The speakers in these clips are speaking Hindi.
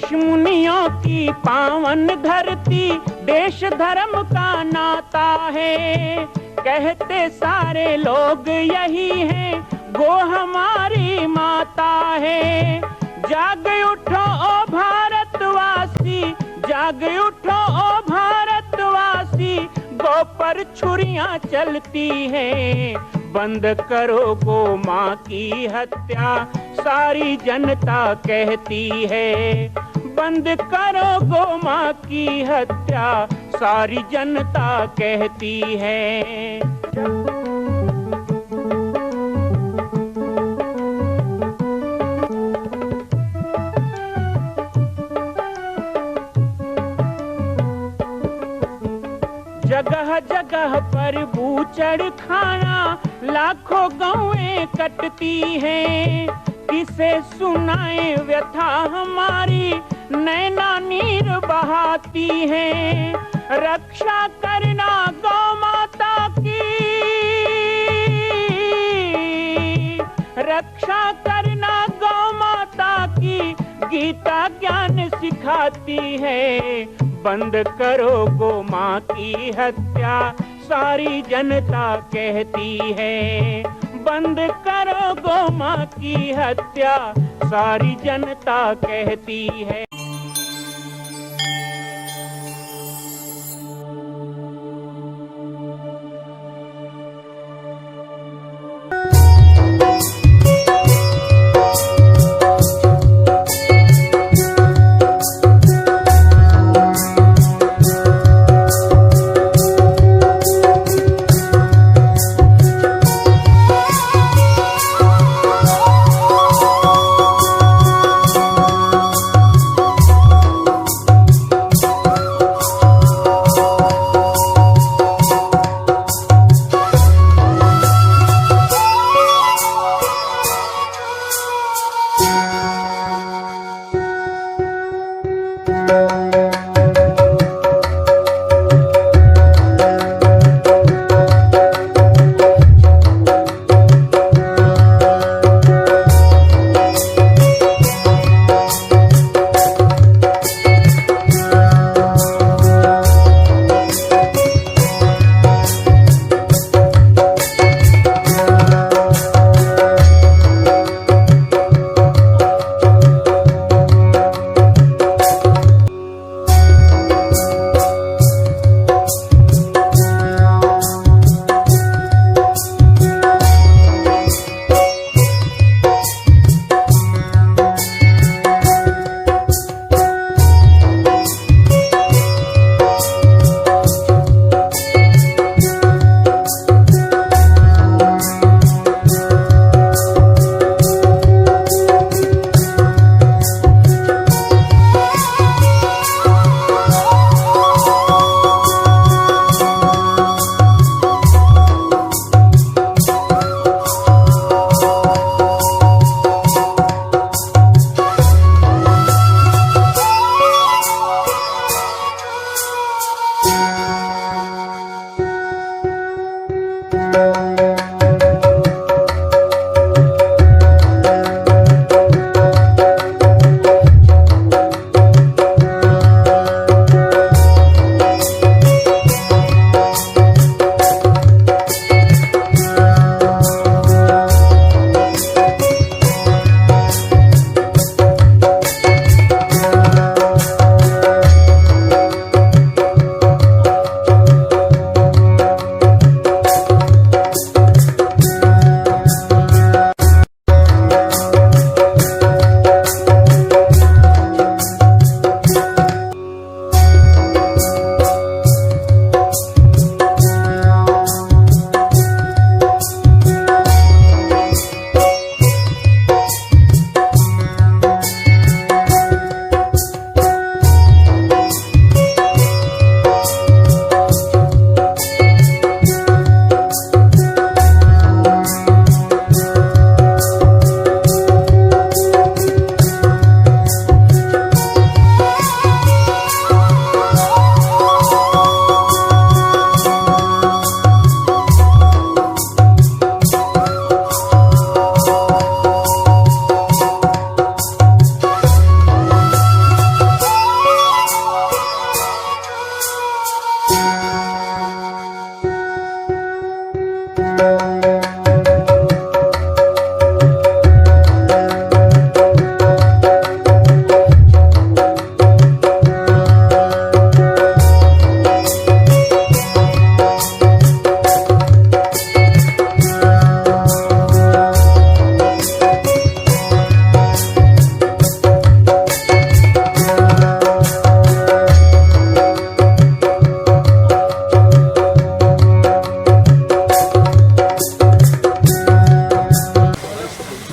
ऋषि मुनियों की पावन धरती, देश धर्म का नाता है। कहते सारे लोग यही हैं, गो हमारी माता है। जाग उठो ओ भारतवासी, जाग उठो ओ भारतवासी, गो पर छुरियां चलती हैं। बंद करो गो माँ की हत्या, सारी जनता कहती है। बंद करो गो माँ की हत्या, सारी जनता कहती है। जगह जगह पर बूचड़ खाना, लाखों गौएं कटती हैं। किसे सुनाए व्यथा हमारी, नैना नीर बहाती हैं। रक्षा करना गौ माता की, रक्षा करना गौ माता की, गीता ज्ञान सिखाती है। बंद करो गो माँ की हत्या, सारी जनता कहती है। बंद करो गो माँ की हत्या, सारी जनता कहती है।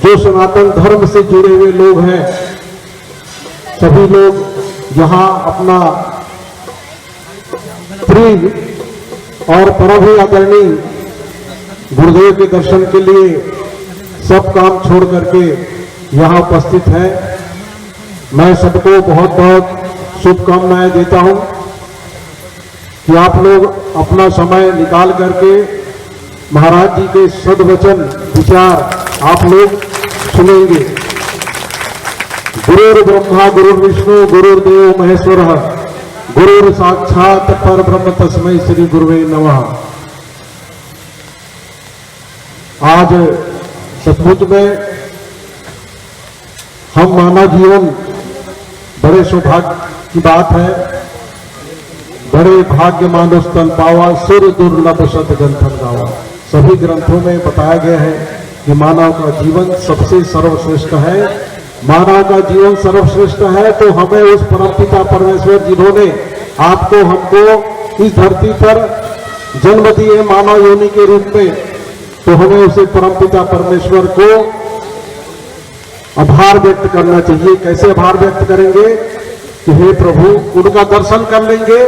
जो सनातन धर्म से जुड़े हुए लोग हैं, सभी लोग यहाँ अपना प्रिय और परम ही आदरणीय गुरुदेव के दर्शन के लिए सब काम छोड़ करके यहाँ उपस्थित हैं। मैं सबको बहुत बहुत शुभकामनाएं देता हूं कि आप लोग अपना समय निकाल करके महाराज जी के सद्वचन विचार आप लोग सुनेंगे। गुरुर् ब्रह्मा गुरुर्विष्णु गुरुर्देव महेश्वरः गुरुर् साक्षात् परब्रह्म तस्मै श्री गुरुवे नमः। आज सचमुच में हम मानव जीवन बड़े सौभाग्य की बात है। बड़े भाग्य मानुष तन पावा सुर दुर्लभ सत ग्रंथन गावा। सभी ग्रंथों में बताया गया है कि मानव का जीवन सबसे सर्वश्रेष्ठ है। मानव का जीवन सर्वश्रेष्ठ है तो हमें उस परमपिता परमेश्वर जिन्होंने आपको हमको इस धरती पर जन्म दिए मानव योनि के रूप में, तो हमें उसे परमपिता परमेश्वर को आभार व्यक्त करना चाहिए। कैसे आभार व्यक्त करेंगे कि हे प्रभु, उनका दर्शन कर लेंगे,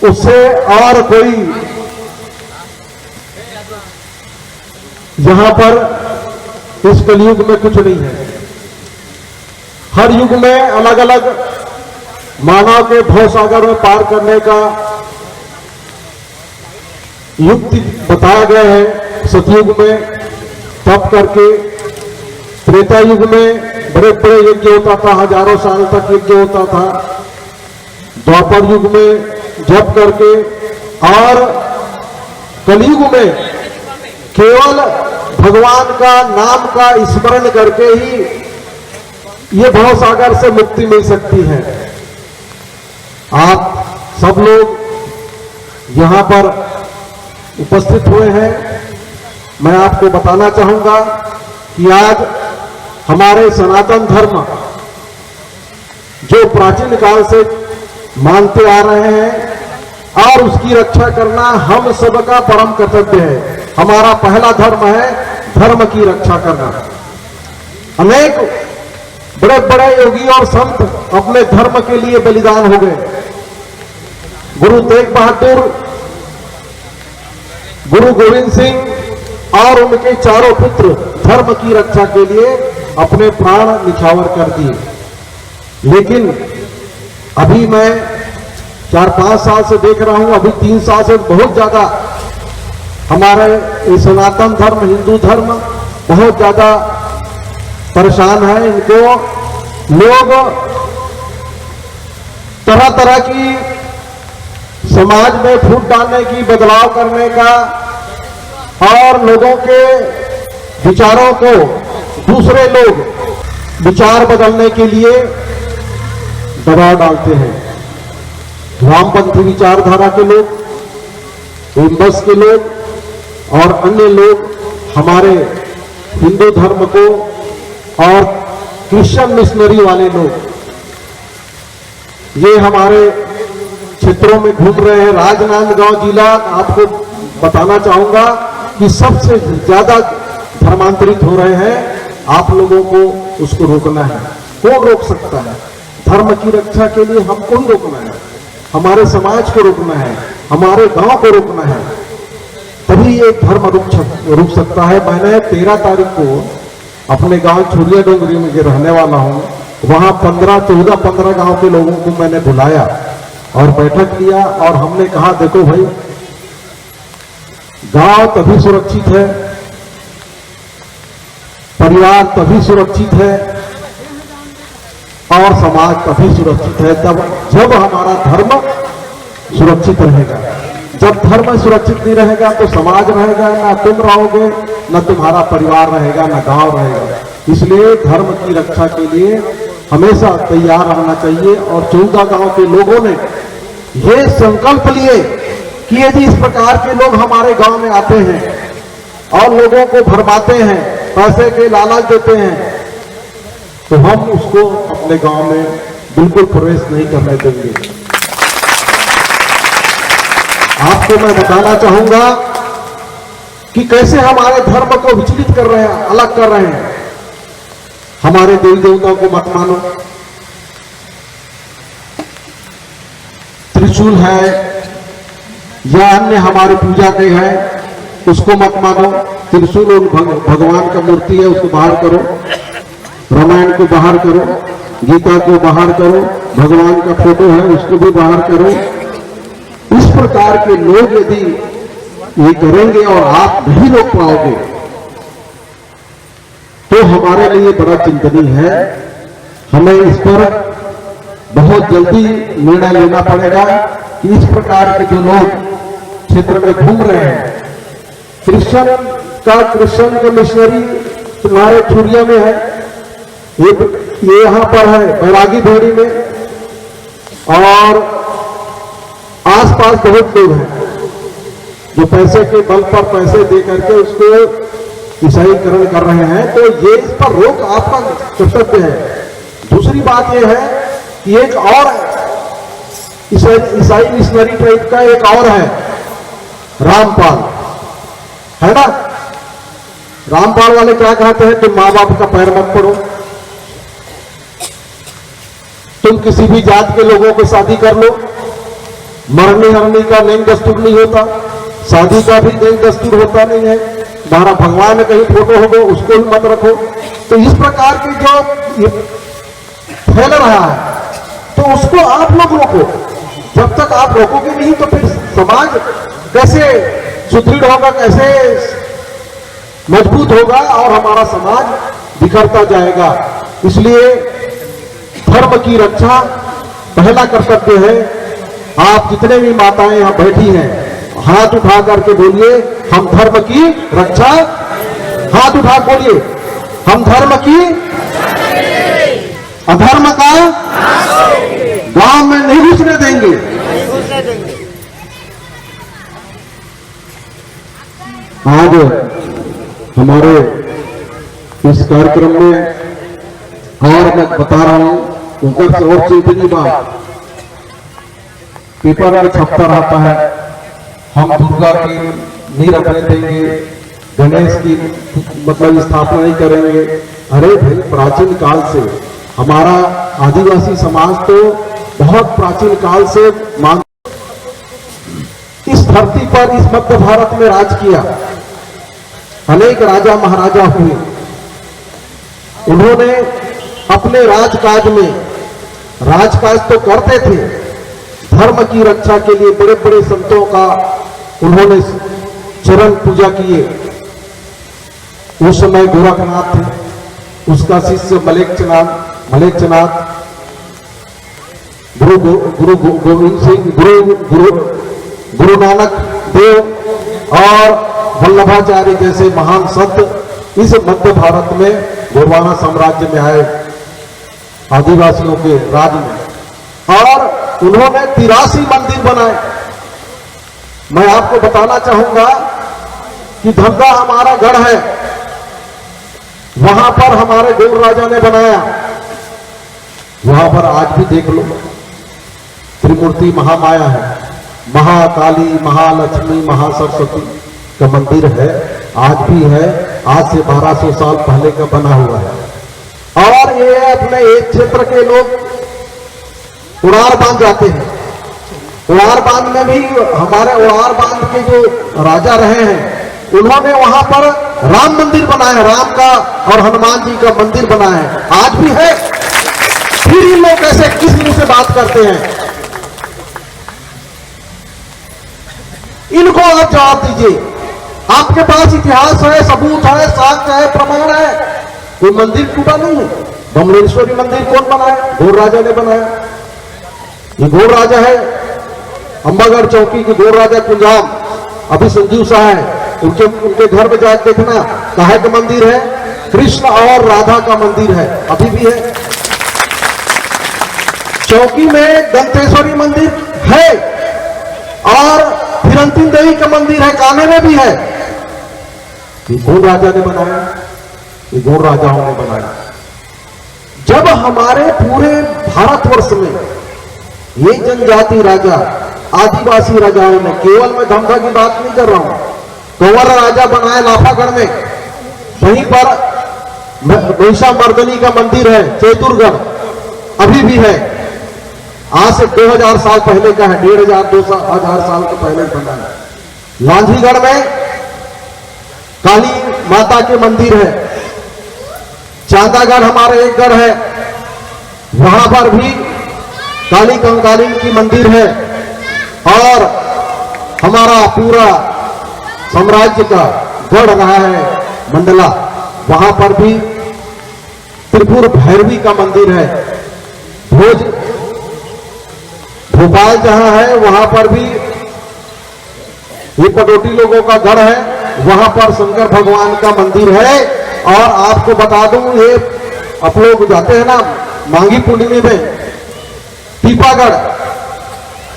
उससे और कोई यहां पर इस कलयुग में कुछ नहीं है। हर युग में अलग अलग मानव के भवसागर में पार करने का युक्ति बताया गया है। सतयुग में तप करके, त्रेता युग में बड़े बड़े यज्ञ होता था, हजारों साल तक यज्ञ होता था। द्वापर युग में जप करके, और कलयुग में केवल भगवान का नाम का स्मरण करके ही ये भवसागर से मुक्ति मिल सकती है। आप सब लोग यहां पर उपस्थित हुए हैं। मैं आपको बताना चाहूंगा कि आज हमारे सनातन धर्म जो प्राचीन काल से मानते आ रहे हैं, और उसकी रक्षा करना हम सबका परम कर्तव्य है। हमारा पहला धर्म है धर्म की रक्षा करना। अनेक बड़े बड़े योगी और संत अपने धर्म के लिए बलिदान हो गए। गुरु तेग बहादुर, गुरु गोविंद सिंह और उनके चारों पुत्र धर्म की रक्षा के लिए अपने प्राण निछावर कर दिए। लेकिन अभी मैं 4-5 साल से देख रहा हूं, अभी 3 साल से बहुत ज्यादा हमारे सनातन धर्म, हिंदू धर्म बहुत ज्यादा परेशान है। इनको लोग तरह तरह की समाज में फूट डालने की, बदलाव करने का, और लोगों के विचारों को दूसरे लोग विचार बदलने के लिए दबाव डालते हैं। वामपंथी विचारधारा के लोग, एम्बस के लोग और अन्य लोग हमारे हिंदू धर्म को, और क्रिश्चियन मिशनरी वाले लोग, ये हमारे क्षेत्रों में घूम रहे हैं। राजनांदगांव जिला आपको बताना चाहूंगा कि सबसे ज्यादा धर्मांतरित हो रहे हैं। आप लोगों को उसको रोकना है। कौन रोक सकता है? धर्म की रक्षा के लिए हमको ही रोकना है, हमारे समाज को रोकना है, हमारे गांव को रोकना है, तभी ये धर्म रुक सकता है। मैंने 13 तारीख को अपने गांव छुरिया डोंगरी में रहने वाला हूं, वहां 15 गांव के लोगों को मैंने बुलाया और बैठक लिया, और हमने कहा देखो भाई, गांव तभी सुरक्षित है, परिवार तभी सुरक्षित है, और समाज तभी सुरक्षित है जब हमारा धर्म सुरक्षित रहेगा। जब धर्म सुरक्षित नहीं रहेगा तो समाज रहेगा, ना तुम रहोगे, ना तुम्हारा परिवार रहेगा, ना गांव रहेगा। इसलिए धर्म की रक्षा के लिए हमेशा तैयार रहना चाहिए। और 14 गांव के लोगों ने ये संकल्प लिए कि यदि इस प्रकार के लोग हमारे गांव में आते हैं और लोगों को भरमाते हैं, पैसे के लालच देते हैं, तो हम उसको अपने गांव में बिल्कुल प्रवेश नहीं करने देंगे। आपको मैं बताना चाहूंगा कि कैसे हमारे धर्म को विचलित कर रहे हैं, अलग कर रहे हैं। हमारे देवी देवताओं को मत मानो, त्रिशूल है या अन्य हमारे पूजा के है उसको मत मानो। त्रिशूल और भगवान का मूर्ति है उसको बाहर करो, रामायण को बाहर करो, गीता को बाहर करो, भगवान का फोटो है उसको भी बाहर करो। इस प्रकार के लोग यदि ये करेंगे और आप नहीं रोक पाओगे तो हमारे लिए बड़ा चिंतनीय है। हमें इस पर बहुत जल्दी निर्णय लेना पड़ेगा कि इस प्रकार के जो लोग क्षेत्र में घूम रहे हैं, क्रिश्चियन का मिशनरी तुम्हारे चुरिया में है, ये यहां पर है बैरागी भेड़ी में, और आसपास बहुत लोग हैं जो पैसे के बल पर पैसे दे करके उसको ईसाईकरण कर रहे हैं। तो ये इस पर रोक आपका कर्तव्य है। दूसरी बात यह है कि एक और ईसाई मिशनरी टाइप का एक और है रामपाल, है ना। रामपाल वाले क्या कहते हैं, तुम माँ बाप का पैर मत पड़ो, तुम किसी भी जात के लोगों को शादी कर लो, मरने हरने का नेम दस्तूर नहीं होता, शादी का भी नेम दस्तूर होता नहीं है, हमारा भगवान में कहीं फोटो होगा उसको भी मत रखो। तो इस प्रकार की जो ये फैल रहा है तो उसको आप लोग रोको। जब तक आप रोकोगे नहीं तो फिर समाज कैसे सुदृढ़ होगा, कैसे मजबूत होगा और हमारा समाज बिखरता जाएगा। इसलिए धर्म की रक्षा पहला कर्तव्य है। आप जितने भी माताएं यहां बैठी हैं हाथ उठा करके बोलिए, हम धर्म की रक्षा, हाथ उठा बोलिए, हम धर्म की, अधर्म का गांव में नहीं घुसने देंगे। आज हमारे इस कार्यक्रम में और मैं बता रहा हूं ऊपर से और चिंतनीय बात पेपर में छपता रहता है, हम दुर्गा की नहीं रखने देंगे, गणेश की मतलब स्थापना नहीं करेंगे। अरे भाई, प्राचीन काल से हमारा आदिवासी समाज तो बहुत प्राचीन काल से मान इस धरती पर, इस मध्य भारत में राज किया। अनेक राजा महाराजा हुए, उन्होंने अपने राजकाज में राजकाज तो करते थे, धर्म की रक्षा के लिए बड़े बड़े संतों का उन्होंने चरण पूजा किए। उस समय गोरखनाथ थे, उसका शिष्य मलेच्छनाथ, गुरु गोविंद सिंह, गुरु नानक देव और वल्लभाचार्य जैसे महान संत इस मध्य भारत में गोंडवाना साम्राज्य में आए, आदिवासियों के राज में, और उन्होंने 83 मंदिर बनाए। मैं आपको बताना चाहूंगा कि धमदा हमारा गढ़ है, वहां पर हमारे गौड़ राजा ने बनाया। वहां पर आज भी देख लो त्रिमूर्ति महामाया है, महाकाली, महालक्ष्मी, महासरस्वती का मंदिर है, आज भी है, आज से 1200 साल पहले का बना हुआ है। और ये अपने एक क्षेत्र के लोग उड़ार बांध जाते हैं। उड़ार बांध में भी हमारे उड़ार बांध के जो राजा रहे हैं उन्होंने वहां पर राम मंदिर बनाया, राम का और हनुमान जी का मंदिर बनाया है, आज भी है। फिर ये लोग कैसे किस मुंह से बात करते हैं, इनको आप जवाब दीजिए। आपके पास इतिहास है, सबूत है, साक्ष्य है, प्रमाण है। कोई मंदिर टूटा नहीं है। बमलेश्वरी मंदिर कौन बनाया? गौड़ राजा ने बनाया। ये गौड़ राजा है, अंबागढ़ चौकी के गौड़ राजा कुंजाम, अभी संजीव शाह है, उनके घर में जाकर देखना, काहे का मंदिर है? कृष्ण और राधा का मंदिर है, अभी भी है। चौकी में दंतेश्वरी मंदिर है और फिरंतिन देवी का मंदिर है, कान्हे में भी है। ये गौड़ राजा ने बनाया, ये गौड़ राजाओं ने बनाया। जब हमारे पूरे भारतवर्ष में ये जनजाति राजा, आदिवासी राजाओं ने, केवल मैं धमधा की बात नहीं कर रहा हूं, कंवर राजा बनाए लाफागढ़ में, वहीं पर महिषामर्दिनी का मंदिर है चेतुरगढ़, अभी भी है। आज से 2000 साल पहले का है, 1500-2000 साल के पहले बना है। लांझीगढ़ में काली माता के मंदिर है। चांदागढ़ हमारा एक गढ़ है, वहां पर भी काली कंकालिनी की मंदिर है। और हमारा पूरा साम्राज्य का गढ़ रहा है मंडला, वहां पर भी त्रिपुर भैरवी का मंदिर है। भोपाल जहां है वहां पर भी ये पटोटी लोगों का गढ़ है, वहां पर शंकर भगवान का मंदिर है। और आपको बता दूं, ये आप लोग जाते हैं ना मांगी पूर्णिमा में,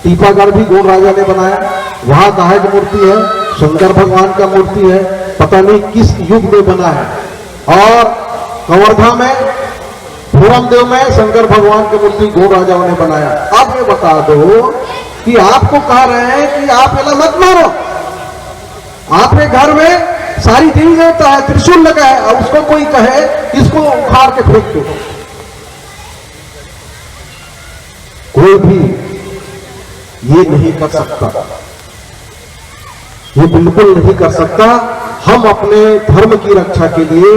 टीपागढ़ भी गोंड राजा ने बनाया, वहां गाय की मूर्ति है, शंकर भगवान का मूर्ति है, पता नहीं किस युग में बना है। और कवर्धा में भूरमदेव में शंकर भगवान की मूर्ति गोंड राजाओं ने बनाया। अब ये बता दो कि आपको कह रहे हैं कि आप एला मत मारो, आपके घर में सारी देवी देवता है, त्रिशूल लगा है, और उसको कोई कहे इसको उखाड़ के फेंक दो, कोई भी ये नहीं कर सकता, ये बिल्कुल नहीं कर सकता। हम अपने धर्म की रक्षा के लिए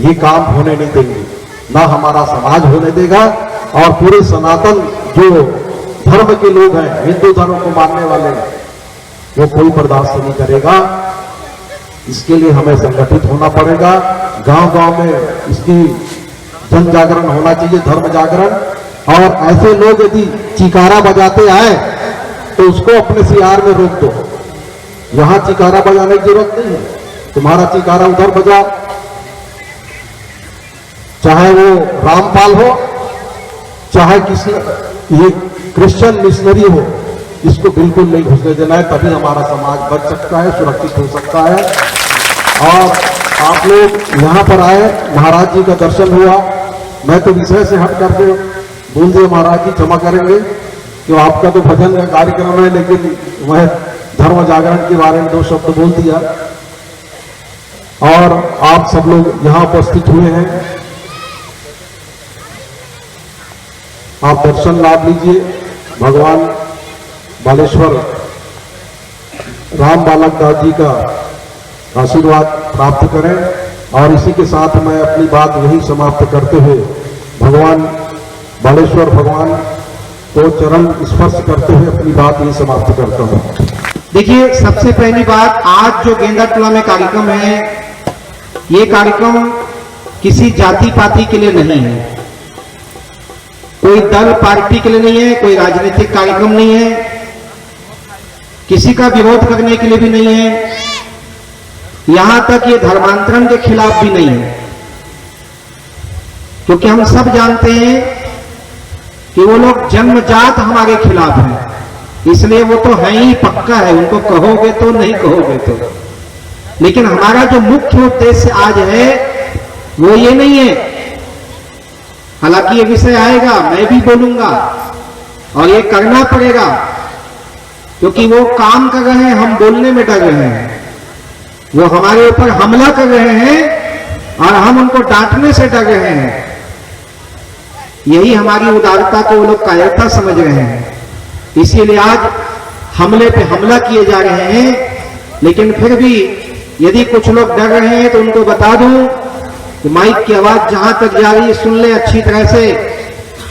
ये काम होने नहीं देंगे, ना हमारा समाज होने देगा। और पूरे सनातन जो धर्म के लोग हैं, हिंदू धर्म को मानने वाले, वो कोई बर्दाश्त नहीं करेगा। इसके लिए हमें संगठित होना पड़ेगा। गांव-गांव में इसकी जन जागरण होना चाहिए, धर्म जागरण। और ऐसे लोग यदि चिकारा बजाते आए तो उसको अपने सियार में रोक दो। यहां चिकारा बजाने की जरूरत नहीं है, तुम्हारा चिकारा उधर बजा, चाहे वो रामपाल हो, चाहे किसी ये क्रिश्चियन मिशनरी हो, इसको बिल्कुल नहीं घुसने देना है। तभी हमारा समाज बच सकता है, सुरक्षित हो सकता है। और आप लोग यहाँ पर आए, महाराज जी का दर्शन हुआ। मैं तो विषय से हट करके बोल दिया, महाराज जी क्षमा करेंगे कि आपका तो भजन का कार्यक्रम है, लेकिन वह धर्म जागरण के बारे में 2 शब्द बोल दिया। और आप सब लोग यहाँ उपस्थित हुए हैं, आप दर्शन लाभ लीजिए, भगवान बालेश्वर राम बालक दास जी का आशीर्वाद प्राप्त करें। और इसी के साथ मैं अपनी बात यही समाप्त करते हुए भगवान बालेश्वर भगवान को चरण स्पर्श करते हुए अपनी बात यही समाप्त करता हूं। देखिए, सबसे पहली बात, आज जो गेंदाटोला में कार्यक्रम है, ये कार्यक्रम किसी जाति पाति के लिए नहीं है, कोई दल पार्टी के लिए नहीं है, कोई राजनीतिक कार्यक्रम नहीं है, किसी का विरोध करने के लिए भी नहीं है, यहां तक ये धर्मांतरण के खिलाफ भी नहीं है। क्योंकि हम सब जानते हैं कि वो लोग जन्मजात हमारे खिलाफ हैं, इसलिए वो तो है ही पक्का है, उनको कहोगे तो नहीं कहोगे तो। लेकिन हमारा जो मुख्य उद्देश्य आज है वो ये नहीं है। हालांकि ये विषय आएगा, मैं भी बोलूंगा और ये करना पड़ेगा, क्योंकि वो काम कर रहे हैं, हम बोलने में डर रहे हैं। वो हमारे ऊपर हमला कर रहे हैं और हम उनको डांटने से डर रहे हैं। यही हमारी उदारता को वो लोग कायरता समझ रहे हैं, इसीलिए आज हमले पे हमला किए जा रहे हैं। लेकिन फिर भी यदि कुछ लोग डर रहे हैं तो उनको बता दूं कि माइक की आवाज जहां तक जा रही है सुन ले अच्छी तरह से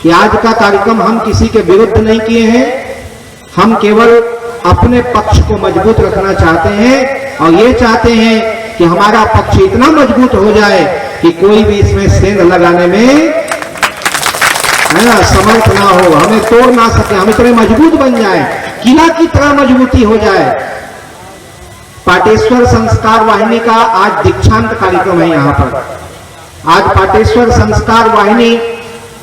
कि आज का कार्यक्रम हम किसी के विरुद्ध नहीं किए हैं, हम केवल अपने पक्ष को मजबूत रखना चाहते हैं और ये चाहते हैं कि हमारा पक्ष इतना मजबूत हो जाए कि कोई भी इसमें सेंध लगाने में है ना समर्थ ना हो, हमें तोड़ ना सके, हम इतने मजबूत बन जाए, किला की तरह मजबूती हो जाए। पाटेश्वर संस्कार वाहिनी का आज दीक्षांत कार्यक्रम है यहाँ पर। आज पाटेश्वर संस्कार वाहिनी,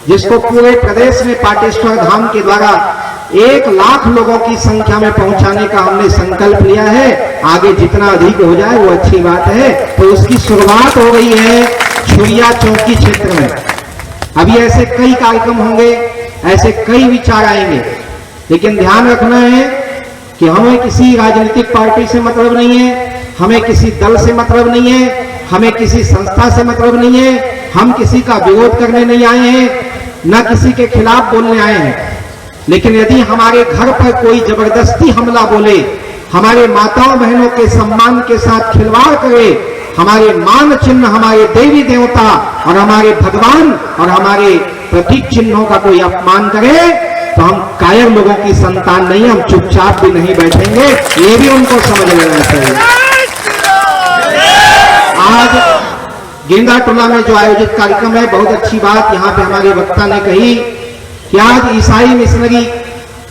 जिसको पूरे प्रदेश में पाटेश्वर धाम के द्वारा 1 लाख लोगों की संख्या में पहुंचाने का हमने संकल्प लिया है। आगे जितना अधिक हो जाए वो अच्छी बात है। तो उसकी शुरुआत हो गई है छुरिया चौकी क्षेत्र में। अभी ऐसे कई कार्यक्रम होंगे, ऐसे कई विचार आएंगे, लेकिन ध्यान रखना है कि हमें किसी राजनीतिक पार्टी से मतलब नहीं है, हमें किसी दल से मतलब नहीं है, हमें किसी संस्था से मतलब नहीं है, हम किसी का विरोध करने नहीं आए हैं, न किसी के खिलाफ बोलने आए हैं। लेकिन यदि हमारे घर पर कोई जबरदस्ती हमला बोले, हमारे माताओं बहनों के सम्मान के साथ खिलवाड़ करे, हमारे मान चिन्ह, हमारे देवी देवता और हमारे भगवान और हमारे प्रतीक चिन्हों का कोई अपमान करे, तो हम कायर लोगों की संतान नहीं, हम चुपचाप भी नहीं बैठेंगे। ये भी उनको समझ लेना चाहिए। आज गेंदा टोला में जो आयोजित कार्यक्रम है, बहुत अच्छी बात यहाँ पे हमारे वक्ता ने कही कि आज ईसाई मिशनरी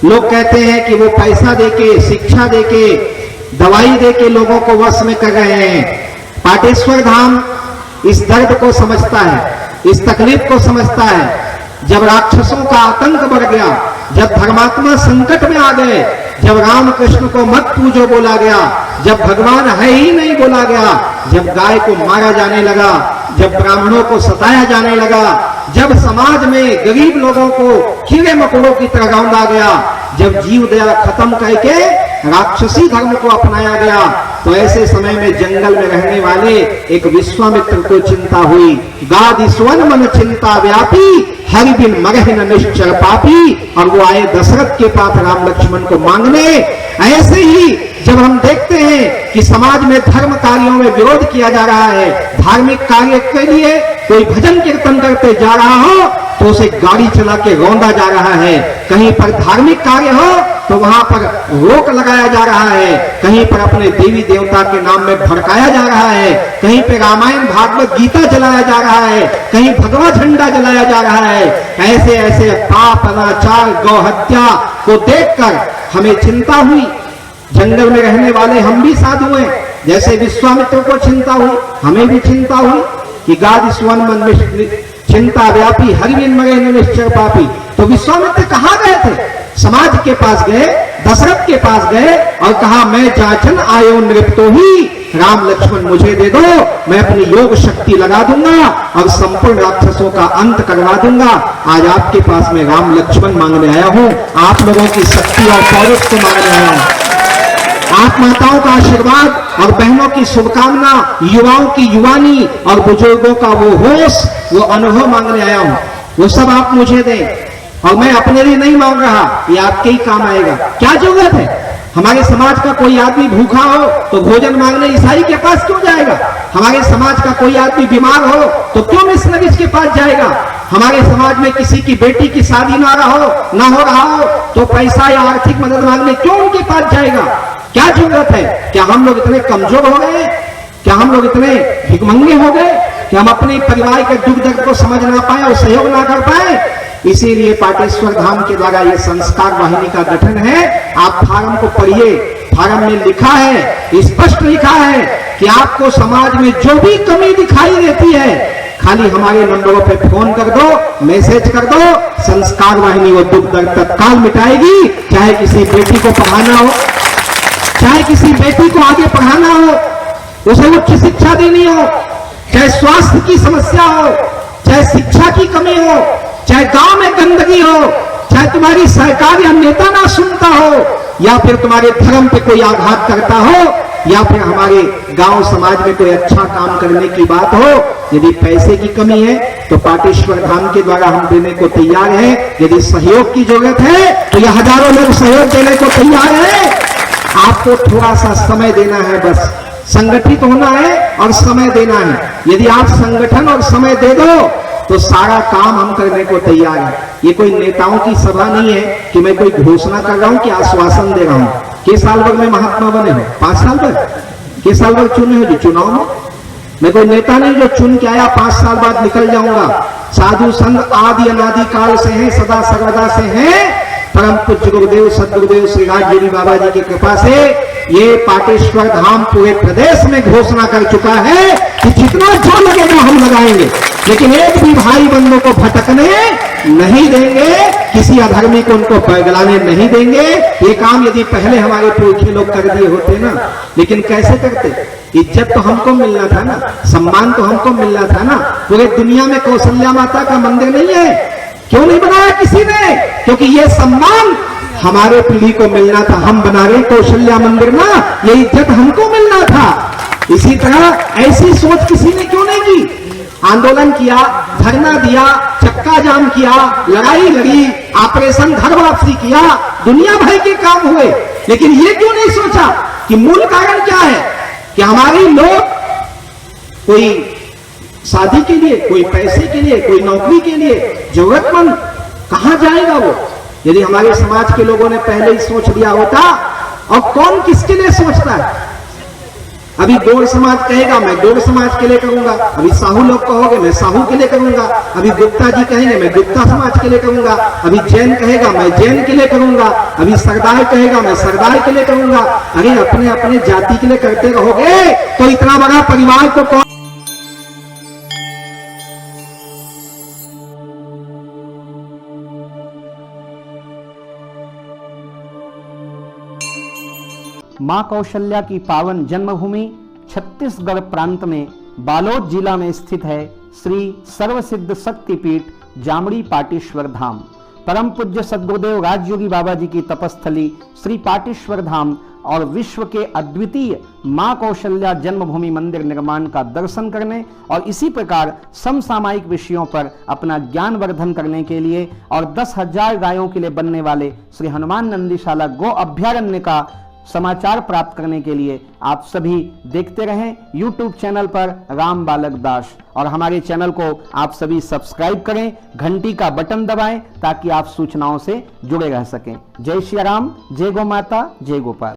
लोग कहते हैं कि वो पैसा देके, शिक्षा देके, दवाई देके लोगों को वश में कर रहे हैं। पाटेश्वर धाम इस दर्द को समझता है, इस तकलीफ को समझता है। जब राक्षसों का आतंक बढ़ गया, जब धर्मात्मा संकट में आ गए, जब राम कृष्ण को मत पूजो बोला गया, जब भगवान है ही नहीं बोला गया, जब गाय को मारा जाने लगा, जब ब्राह्मणों को सताया जाने लगा, जब समाज में गरीब लोगों को कीड़े मकोड़ों की तरह रौंदा गया, जब जीव दया खत्म करके राक्षसी धर्म को अपनाया गया, तो ऐसे समय में जंगल में रहने वाले एक विश्वामित्र को चिंता हुई। गादि स्वन मन चिंता व्यापी, हरि बिन मरह न निश्चर पापी। और वो आए दशरथ के पास राम लक्ष्मण को मांगने। ऐसे ही जब हम देखते हैं कि समाज में धर्म कार्यों में विरोध किया जा रहा है, धार्मिक कार्य के लिए कोई भजन कीर्तन करते जा रहा हो तो उसे गाड़ी चला के रौंदा जा रहा है, कहीं पर धार्मिक कार्य हो तो वहां पर रोक लगाया जा रहा है, कहीं पर अपने देवी देवता के नाम में भड़काया जा रहा है, कहीं पे रामायण भागवत गीता जलाया जा रहा है, कहीं भगवा झंडा जलाया जा रहा है। ऐसे ऐसे पाप, अनाचार, गौ हत्या को देखकर हमें चिंता हुई। जंगल में रहने वाले हम भी साधु हैं, जैसे विश्वामित्र को चिंता हुई, हमें भी चिंता हुई कि गादि स्वन मन चिंता व्यापी, हरि बिन मरह न निश्चर पापी। तो विश्वामित्र कहाँ गए थे? समाज के पास गए, दशरथ के पास गए और कहा, मैं जाचन आयो नृपतो ही, राम लक्ष्मण मुझे दे दो, मैं अपनी योग शक्ति लगा दूंगा और संपूर्ण राक्षसों का अंत करवा दूंगा। आज आपके पास मैं राम लक्ष्मण मांगने आया हूं, आप लोगों की शक्ति और पौरुष को मांगने आया हूं। आप माताओं का आशीर्वाद और बहनों की शुभकामना, युवाओं की युवानी और बुजुर्गों का वो होश, वो अनुभव मांगने आया हूं। वो सब आप मुझे दें और मैं अपने लिए नहीं मांग रहा, ये आपके ही काम आएगा। क्या जरूरत है? हमारे समाज का कोई आदमी भूखा हो तो भोजन मांगने ईसाई के पास क्यों जाएगा? हमारे समाज का कोई आदमी बीमार हो तो क्यों मिशनरीज के पास जाएगा? हमारे समाज में किसी की बेटी की शादी ना हो रहा हो तो पैसा या आर्थिक मदद मांगने क्यों उनके पास जाएगा? क्या जरूरत है? क्या हम लोग इतने कमजोर हो गए? क्या हम लोग इतने भिखमंगे हो गए कि हम अपने परिवार के दुख दर्द को समझ ना पाए और सहयोग ना कर पाए? इसीलिए पाटेश्वर धाम के द्वारा ये संस्कार वाहिनी का गठन है। आप फार्म को पढ़िए, फार्म में लिखा है, स्पष्ट लिखा है कि आपको समाज में जो भी कमी दिखाई देती है, खाली हमारे नंबरों पे फोन कर दो, मैसेज कर दो, संस्कार वाहिनी वो दुख दर्द तत्काल मिटाएगी। चाहे किसी बेटी को पढ़ाना हो, चाहे किसी बेटी को आगे पढ़ाना हो, उसे उच्च शिक्षा देनी हो, चाहे स्वास्थ्य की समस्या हो, चाहे शिक्षा की कमी हो, चाहे गांव में गंदगी हो, चाहे तुम्हारी सरकार या नेता ना सुनता हो, या फिर तुम्हारे धर्म पे कोई आघात करता हो, या फिर हमारे गांव समाज में कोई अच्छा काम करने की बात हो, यदि पैसे की कमी है तो पाटेश्वर धाम के द्वारा हम देने को तैयार हैं। यदि सहयोग की जरूरत है तो यह हजारों लोग सहयोग देने को तैयार है। आपको थोड़ा सा समय देना है, बस संगठित होना है और समय देना है। यदि आप संगठन और समय दे दो तो सारा काम हम करने को तैयार है। ये कोई नेताओं की सभा नहीं है कि मैं कोई घोषणा कर रहा हूं कि आश्वासन दे रहा हूं। किस साल भर में महात्मा बने हो? 5 साल भर? किस साल भर चुने हो जो चुनाव में? मैं कोई नेता नहीं जो चुन के आया 5 साल बाद निकल जाऊंगा। साधु संत आदि अनादि काल से हैं, सदा सर्वदा से हैं। परम पूज्य गुरुदेव सदगुरुदेव श्री राजगिरी बाबा जी की कृपा से ये पाटेश्वर धाम पूरे प्रदेश में घोषणा कर चुका है कि जितना जो लगेगा हम लगाएंगे, लेकिन एक भी भाई बंधुओं को भटकने नहीं देंगे, किसी अधर्मी को उनको पगलाने नहीं देंगे। ये काम यदि पहले हमारे पुरखे लोग कर दिए होते ना, लेकिन कैसे करते? इज्जत तो हमको मिलना था ना, सम्मान तो हमको मिलना था ना। पूरे दुनिया में कौशल्या माता का मंदिर नहीं है, क्यों नहीं बनाया किसी ने? क्योंकि ये सम्मान हमारे पीढ़ी को मिलना था। हम बना रहे कौशल्या मंदिर ना, ये इज्जत हमको मिलना था। इसी तरह ऐसी सोच किसी ने क्यों नहीं की? आंदोलन किया, धरना दिया, चक्का जाम किया, लड़ाई लड़ी, ऑपरेशन घर वापसी किया, दुनिया भर के काम हुए, लेकिन ये क्यों नहीं सोचा कि मूल कारण क्या है कि हमारे लोग कोई शादी के लिए, कोई पैसे के लिए, कोई नौकरी के लिए जरूरतमंद कहां जाएगा वो? यदि हमारे समाज के लोगों ने पहले ही सोच लिया होता, और कौन किसके लिए सोचता है? अभी गौड़ समाज कहेगा मैं गौड़ समाज के लिए करूंगा, अभी साहू लोग कहोगे मैं साहू के लिए करूंगा, अभी गुप्ता जी कहेंगे मैं गुप्ता समाज के लिए करूंगा, अभी जैन कहेगा मैं जैन के लिए करूंगा, अभी सरदार कहेगा मैं सरदार के लिए करूंगा। अरे अपने अपने जाति के लिए करते रहोगे तो इतना बड़ा परिवार को कौन? मां कौशल्या की पावन जन्मभूमि छत्तीसगढ़ प्रांत में बालोद जिला में स्थित है श्री सर्वसिद्ध शक्तिपीठ जामड़ी पाटेश्वर धाम। परम पूज्य सद्गुरुदेव राजयोगी बाबा जी की तपस्थली श्री पाटेश्वर धाम और विश्व के अद्वितीय मां कौशल्या जन्मभूमि मंदिर निर्माण का दर्शन करने और इसी प्रकार समसामयिक विषयों पर अपना ज्ञान वर्धन करने के लिए और 10,000 गायों के लिए बनने वाले श्री हनुमान नंदीशाला गो अभ्यारण्य का समाचार प्राप्त करने के लिए आप सभी देखते रहें YouTube चैनल पर राम बालक दास, और हमारे चैनल को आप सभी सब्सक्राइब करें, घंटी का बटन दबाएं ताकि आप सूचनाओं से जुड़े रह सकें। जय श्री राम, जय गौ माता, जय गोपाल।